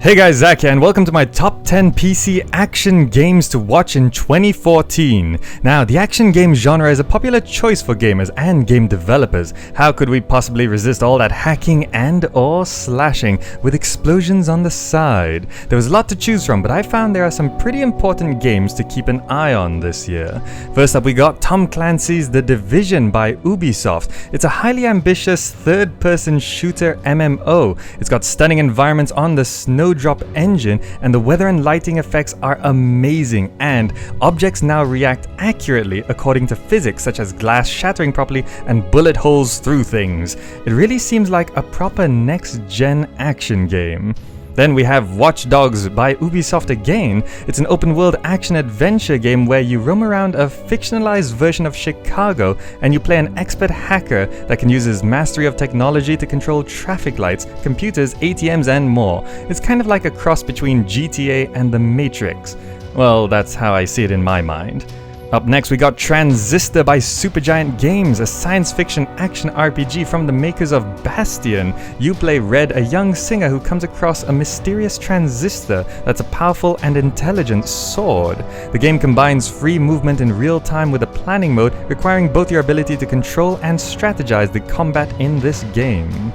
Hey guys, Zach here, and welcome to my top 10 PC action games to watch in 2014. Now, the action game genre is a popular choice for gamers and game developers. How could we possibly resist all that hacking and or slashing with explosions on the side? There was a lot to choose from, but I found there are some pretty important games to keep an eye on this year. First up, we got Tom Clancy's The Division by Ubisoft. It's a highly ambitious third-person shooter MMO. It's got stunning environments on the Snowdrop engine, and the weather and lighting effects are amazing, and objects now react accurately according to physics, such as glass shattering properly and bullet holes through things. It really seems like a proper next-gen action game. Then we have Watch Dogs by Ubisoft again. It's an open-world action-adventure game where you roam around a fictionalized version of Chicago and you play an expert hacker that can use his mastery of technology to control traffic lights, computers, ATMs, and more. It's kind of like a cross between GTA and The Matrix. Well, that's how I see it in my mind. Up next, we got Transistor by Supergiant Games, a science fiction action RPG from the makers of Bastion. You play Red, a young singer who comes across a mysterious transistor that's a powerful and intelligent sword. The game combines free movement in real time with a planning mode, requiring both your ability to control and strategize the combat in this game.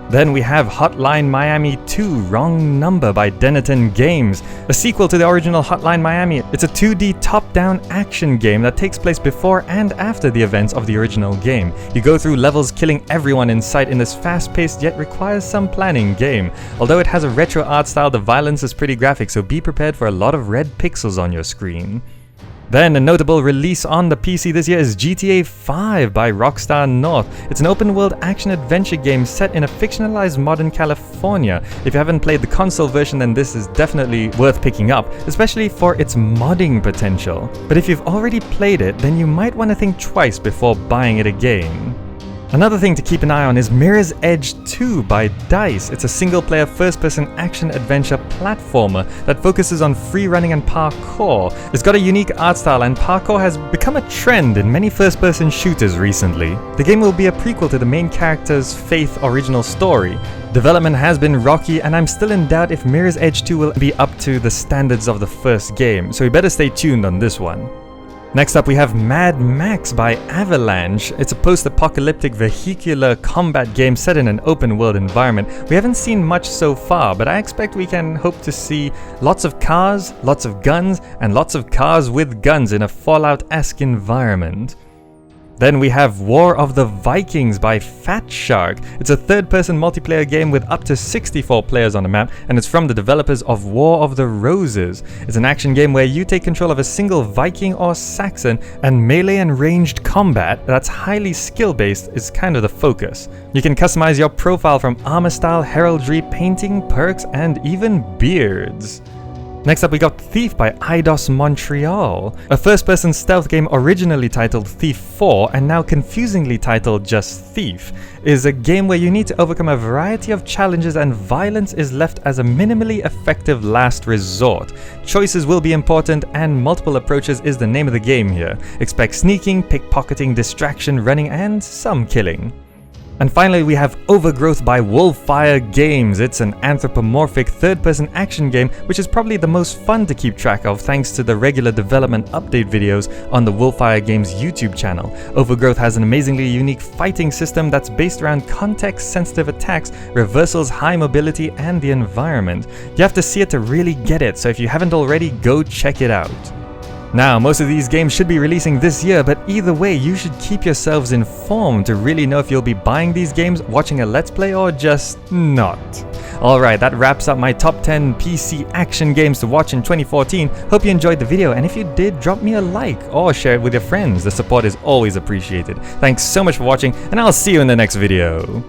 Then we have Hotline Miami 2 Wrong Number by Dennaton Games, a sequel to the original Hotline Miami. It's a 2D top-down action game that takes place before and after the events of the original game. You go through levels killing everyone in sight in this fast-paced yet requires some planning game. Although it has a retro art style, the violence is pretty graphic, so be prepared for a lot of red pixels on your screen. Then a notable release on the PC this year is GTA 5 by Rockstar North. It's an open-world action-adventure game set in a fictionalized modern California. If you haven't played the console version, then this is definitely worth picking up, especially for its modding potential. But if you've already played it, then you might want to think twice before buying it again. Another thing to keep an eye on is Mirror's Edge 2 by DICE. It's a single-player first-person action-adventure platformer that focuses on free-running and parkour. It's got a unique art style, and parkour has become a trend in many first-person shooters recently. The game will be a prequel to the main character's Faith original story. Development has been rocky, and I'm still in doubt if Mirror's Edge 2 will be up to the standards of the first game, so you better stay tuned on this one. Next up, we have Mad Max by Avalance. It's a post-apocalyptic vehicular combat game set in an open-world environment. We haven't seen much so far, but I expect we can hope to see lots of cars, lots of guns, and lots of cars with guns in a Fallout-esque environment. Then we have War of the Vikings by Fatshark. It's a third-person multiplayer game with up to 64 players on the map, and it's from the developers of War of the Roses. It's an action game where you take control of a single Viking or Saxon, and melee and ranged combat that's highly skill-based is kind of the focus. You can customize your profile from armor style, heraldry, painting, perks, and even beards. Next up, we got Thief by Eidos Montreal, a first-person stealth game originally titled Thief 4 and now confusingly titled just Thief. It is a game where you need to overcome a variety of challenges and violence is left as a minimally effective last resort. Choices will be important and multiple approaches is the name of the game here. Expect sneaking, pickpocketing, distraction, running, and some killing. And finally, we have Overgrowth by Wolfire Games. It's an anthropomorphic third-person action game, which is probably the most fun to keep track of thanks to the regular development update videos on the Wolfire Games YouTube channel. Overgrowth has an amazingly unique fighting system that's based around context-sensitive attacks, reversals, high mobility, and the environment. You have to see it to really get it, so if you haven't already, go check it out. Now, most of these games should be releasing this year, but either way, you should keep yourselves informed to really know if you'll be buying these games, watching a Let's Play, or just not. Alright, that wraps up my top 10 PC action games to watch in 2014. Hope you enjoyed the video, and if you did, drop me a like or share it with your friends. The support is always appreciated. Thanks so much for watching, and I'll see you in the next video.